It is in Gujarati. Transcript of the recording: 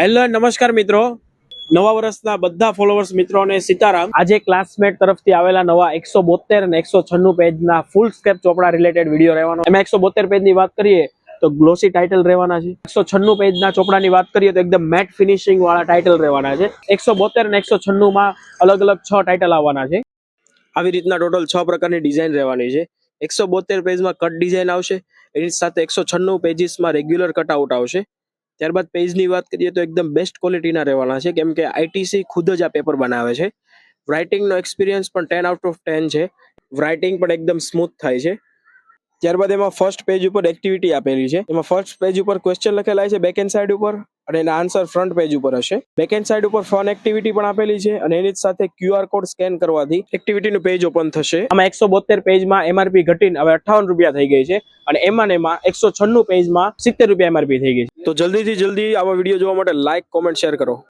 હેલો નમસ્કાર મિત્રો, નવા વર્ષના બધા ફોલોવર્સ મિત્રોને સીતારામ। આજે ક્લાસમેટ તરફથી આવેલા નવા 172 અને 196 પેજના ફૂલ સ્કેપ ચોપડા રિલેટેડ વિડીયો રહેવાનો। એમાં 172 પેજની વાત કરીએ તો ગ્લોસી ટાઇટલ રહેવાના છે। 196 પેજના ચોપડાની વાત કરીએ તો એકદમ મેટ ફિનિશિંગ વાળા ટાઇટલ રહેવાના છે। 172 અને 196 માં અલગ અલગ 6 ટાઇટલ આવવાના છે। આવી રીતના ટોટલ 6 પ્રકારની ડિઝાઇન રહેવાની છે। 172 પેજમાં કટ ડિઝાઇન આવશે, એની સાથે 196 પેજીસમાં રેગ્યુલર કટઆઉટ આવશે। ત્યારબાદ પેજની વાત કરીએ તો એકદમ બેસ્ટ ક્વોલિટીના રહેવાના છે, કેમ કે આઈટીસી ખુદ જ આ પેપર બનાવે છે। રાઇટિંગનો એક્સપિરિયન્સ પણ 10 આઉટ ઓફ 10 છે, રાઇટિંગ પણ એકદમ સ્મૂથ થાય છે। ત્યારબાદ એમાં ફર્સ્ટ પેજ ઉપર એક્ટિવિટી આપેલી છે। એમાં ફર્સ્ટ પેજ ઉપર ક્વેશ્ચન લખેલા છે બેક હેન્ડ સાઈડ ઉપર, અને એના આન્સર ફ્રન્ટ પેજ ઉપર હશે। બેક હેન્ડ સાઈડ ઉપર ફન એક્ટિવિટી પણ આપેલી છે, અને એની જ સાથે QR કોડ સ્કેન કરવાથી એક્ટિવિટીનું પેજ ઓપન થશે। આમાં 172 પેજમાં એમઆરપી ઘટીને હવે 58 રૂપિયા થઈ ગઈ છે, અને એમાં 196 પેજમાં 70 રૂપિયા એમઆરપી થઈ ગઈ છે। તો જલ્દીથી જલ્દી આવા વિડીયો જોવા માટે લાઈક, કોમેન્ટ, શેર કરો।